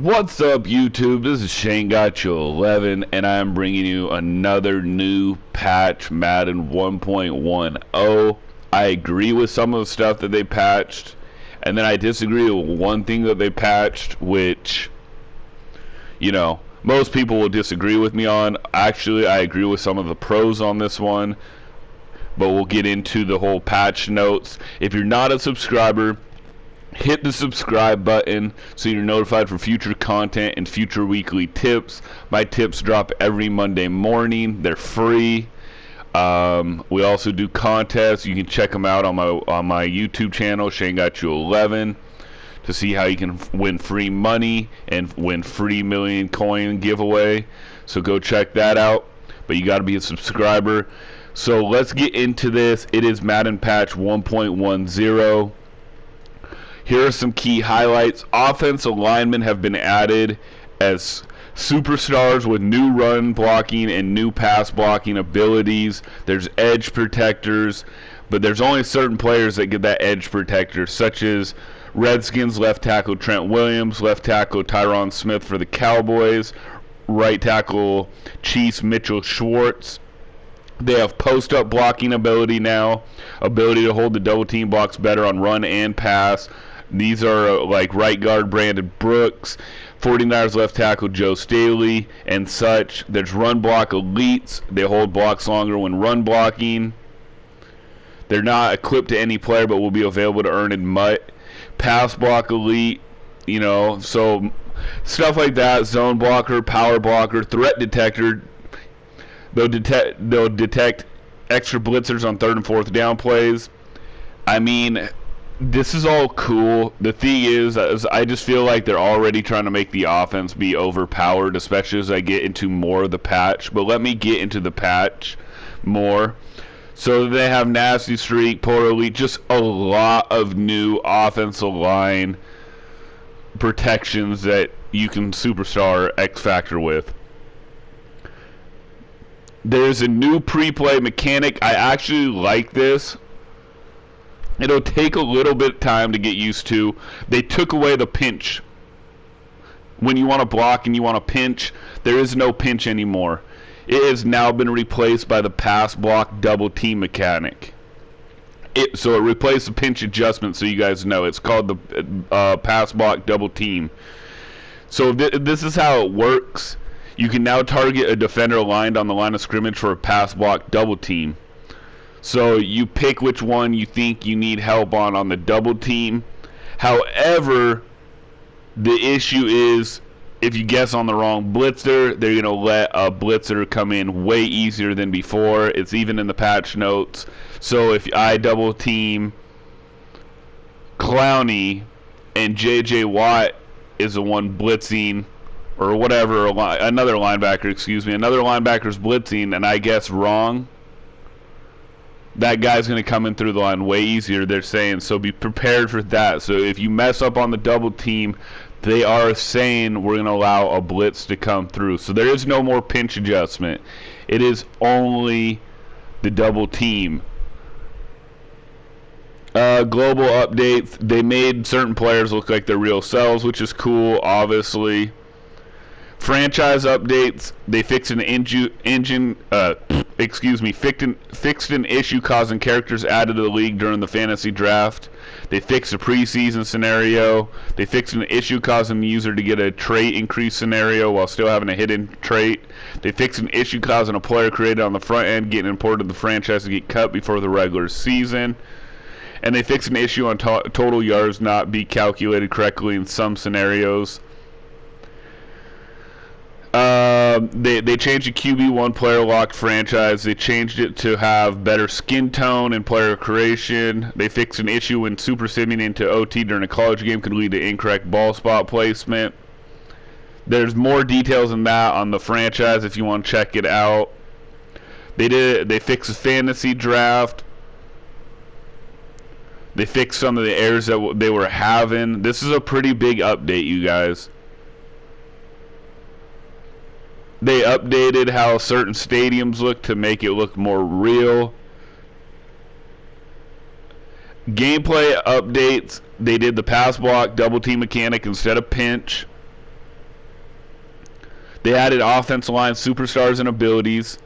What's up, YouTube? This is Shane Got You 11, and I'm bringing you another new patch, Madden 1.10. I agree with some of the stuff that they patched, and then I disagree with one thing that they patched, which, most people will disagree with me on. Actually, I agree with some of the pros on this one, but we'll get into the whole patch notes. If you're not a subscriber, hit the subscribe button so you're notified for future content and future weekly tips. My tips drop every Monday morning. They're free. We also do contests. You can check them out on my YouTube channel, Shane Got You 11, to see how you can win free money and win free million coin giveaway. So go check that out. But you got to be a subscriber. So let's get into this. It is Madden Patch 1.10. Here are some key highlights. Offensive linemen have been added as superstars with new run blocking and new pass blocking abilities. There's edge protectors, but there's only certain players that get that edge protector, such as Redskins left tackle Trent Williams, left tackle Tyron Smith for the Cowboys, right tackle Chiefs Mitchell Schwartz. They have post-up blocking ability now, ability to hold the double team blocks better on run and pass. These are like right guard Brandon Brooks, 49ers left tackle Joe Staley, and such. There's run block elites. They hold blocks longer when run blocking. They're not equipped to any player, but will be available to earn in MUT. Pass block elite, so stuff like that. Zone blocker, power blocker, threat detector. They'll detect extra blitzers on third and fourth down plays. I mean, this is all cool. The thing is I just feel like they're already trying to make the offense be overpowered, especially as I get into more of the patch. But let me get into the patch more. So they have Nasty Streak, Polar Elite, just a lot of new offensive line protections that you can superstar X Factor with. There's a new pre-play mechanic. I actually like this. It'll take a little bit of time to get used to. They took away the pinch. When you want to block and you want to pinch, there is no pinch anymore. It has now been replaced by the pass block double team mechanic. So it replaced the pinch adjustment, so you guys know. It's called the pass block double team. So this is how it works. You can now target a defender aligned on the line of scrimmage for a pass block double team. So you pick which one you think you need help on the double team. However, the issue is if you guess on the wrong blitzer, they're going to let a blitzer come in way easier than before. It's even in the patch notes. So if I double team Clowney and J.J. Watt is the one blitzing, or whatever, another linebacker's blitzing, and I guess wrong, that guy's going to come in through the line way easier, they're saying. So be prepared for that. So if you mess up on the double team, they are saying we're going to allow a blitz to come through. So there is no more pinch adjustment. It is only the double team. Global updates. They made certain players look like their real selves, which is cool, obviously. Franchise updates. They fixed fixed an issue causing characters added to the league during the fantasy draft. They fixed a preseason scenario. They fixed an issue causing the user to get a trait increase scenario while still having a hidden trait. They fixed an issue causing a player created on the front end getting imported to the franchise to get cut before the regular season. And they fixed an issue on total yards not be calculated correctly in some scenarios. They changed the QB1 player locked franchise. They changed it to have better skin tone and player creation. They fixed an issue when super simming into OT during a college game could lead to incorrect ball spot placement. There's more details than that on the franchise if you want to check it out. They fixed the fantasy draft. They fixed some of the errors that they were having. This is a pretty big update, you guys. They updated how certain stadiums look to make it look more real. Gameplay updates. They did the pass block double team mechanic instead of pinch. They added offensive line superstars and abilities.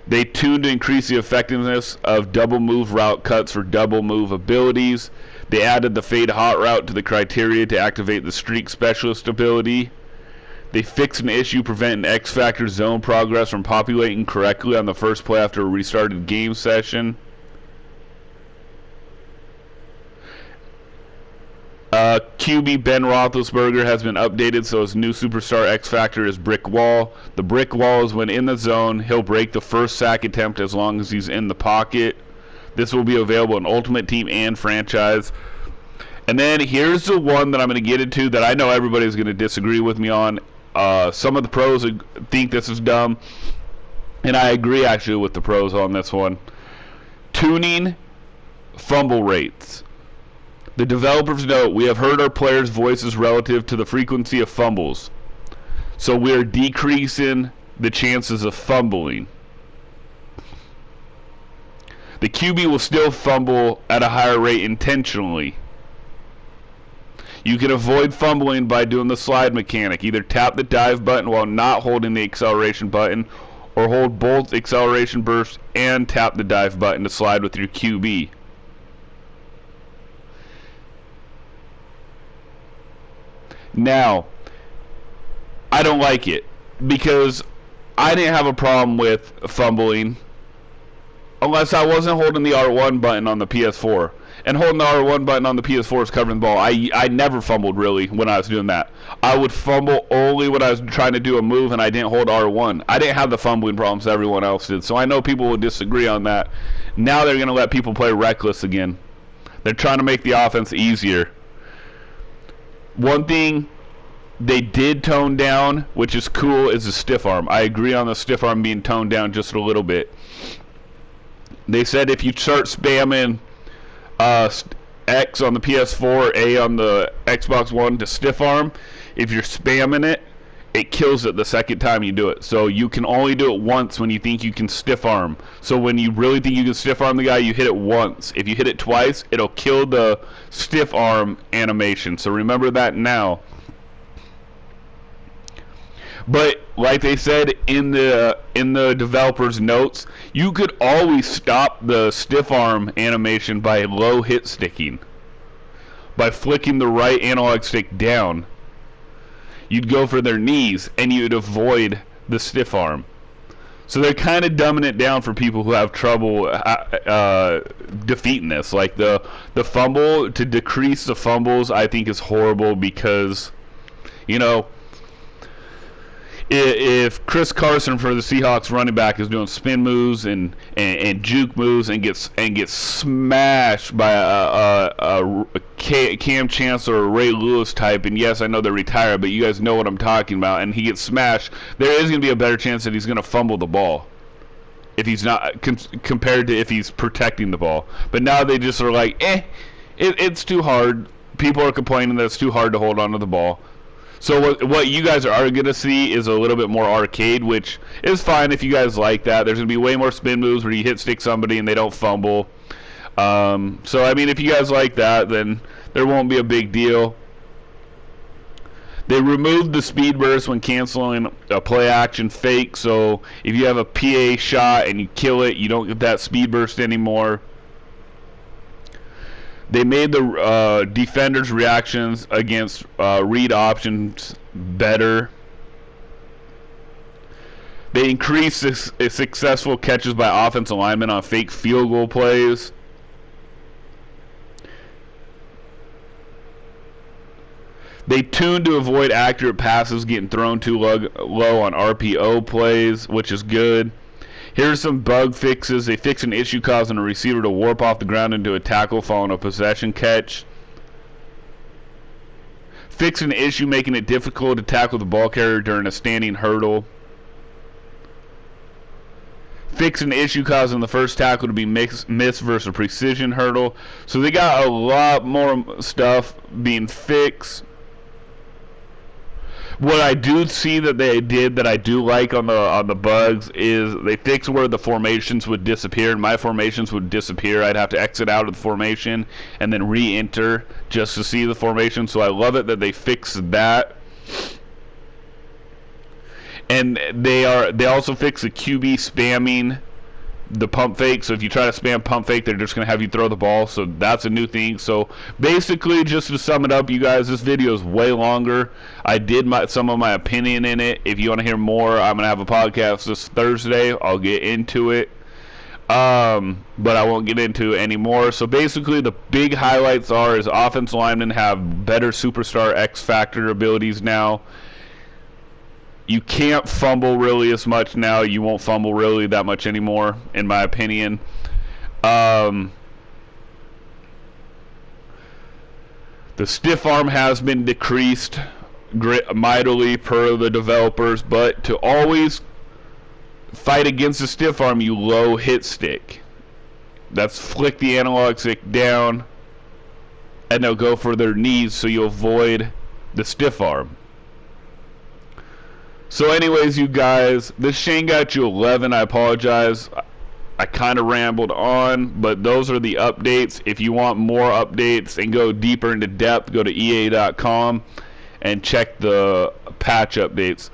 They tuned to increase the effectiveness of double move route cuts for double move abilities. They added the fade hot route to the criteria to activate the streak specialist ability. They fixed an issue preventing X Factor zone progress from populating correctly on the first play after a restarted game session. QB Ben Roethlisberger has been updated, so his new superstar X Factor is Brick Wall. The Brick Wall is when in the zone, he'll break the first sack attempt as long as he's in the pocket. This will be available in Ultimate Team and Franchise. And then here's the one that I'm going to get into that I know everybody's going to disagree with me on. Some of the pros think this is dumb, and I agree actually with the pros on this one. Tuning fumble rates. The developers note, we have heard our players' voices relative to the frequency of fumbles. So we are decreasing the chances of fumbling. The QB will still fumble at a higher rate intentionally. You can avoid fumbling by doing the slide mechanic. Either tap the dive button while not holding the acceleration button, or hold both acceleration bursts and tap the dive button to slide with your QB. Now, I don't like it because I didn't have a problem with fumbling unless I wasn't holding the R1 button on the PS4. And holding the R1 button on the PS4 is covering the ball. I never fumbled really when I was doing that. I would fumble only when I was trying to do a move and I didn't hold R1. I didn't have the fumbling problems everyone else did. So I know people will disagree on that. Now they're going to let people play reckless again. They're trying to make the offense easier. One thing they did tone down, which is cool, is the stiff arm. I agree on the stiff arm being toned down just a little bit. They said if you start spamming X on the PS4, A on the Xbox One to stiff arm, if you're spamming it, it kills it the second time you do it. So you can only do it once when you think you can stiff arm. So when you really think you can stiff arm the guy, you hit it once. If you hit it twice, it'll kill the stiff arm animation. So remember that now. But like they said in the developer's notes, you could always stop the stiff arm animation by low hit sticking. By flicking the right analog stick down. You'd go for their knees and you'd avoid the stiff arm. So they're kind of dumbing it down for people who have trouble defeating this. Like the fumble, to decrease the fumbles, I think is horrible because, you know, if Chris Carson for the Seahawks running back is doing spin moves and juke moves and gets smashed by a Cam Chancellor or Ray Lewis type, and yes, I know they're retired, but you guys know what I'm talking about, and he gets smashed, there is going to be a better chance that he's going to fumble the ball if he's not compared to if he's protecting the ball. But now they just are like, it's too hard. People are complaining that it's too hard to hold on to the ball. So what you guys are going to see is a little bit more arcade, which is fine if you guys like that. There's going to be way more spin moves where you hit stick somebody and they don't fumble. So, I mean, if you guys like that, then there won't be a big deal. They removed the speed burst when canceling a play action fake. So if you have a PA shot and you kill it, you don't get that speed burst anymore. They made the defenders' reactions against read options better. They increased successful catches by offensive linemen on fake field goal plays. They tuned to avoid accurate passes getting thrown too low on RPO plays, which is good. Here's some bug fixes. They fixed an issue causing a receiver to warp off the ground into a tackle following a possession catch. Fixed an issue making it difficult to tackle the ball carrier during a standing hurdle. Fixed an issue causing the first tackle to be missed versus a precision hurdle. So they got a lot more stuff being fixed. What I do see that they did that I do like on the bugs is they fixed where the formations would disappear, and my formations would disappear. I'd have to exit out of the formation and then re-enter just to see the formation. So I love it that they fixed that. And they also fix the QB spamming the pump fake. So if you try to spam pump fake, they're just going to have you throw the ball. So that's a new thing. So basically, just to sum it up, you guys, this video is way longer. I did some of my opinion in it. If you want to hear more, I'm going to have a podcast this Thursday. I'll get into it. But I won't get into it anymore. So basically, the big highlights is offensive linemen have better superstar X factor abilities now. You can't fumble really as much now. You won't fumble really that much anymore, in my opinion. The stiff arm has been decreased mightily per the developers, but to always fight against the stiff arm, you low hit stick. That's flick the analog stick down, and they'll go for their knees so you avoid the stiff arm. So anyways, you guys, this Shane got you 11. I apologize. I kind of rambled on, but those are the updates. If you want more updates and go deeper into depth, go to EA.com and check the patch updates.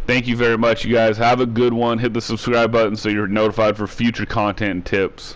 Thank you very much, you guys. Have a good one. Hit the subscribe button so you're notified for future content and tips.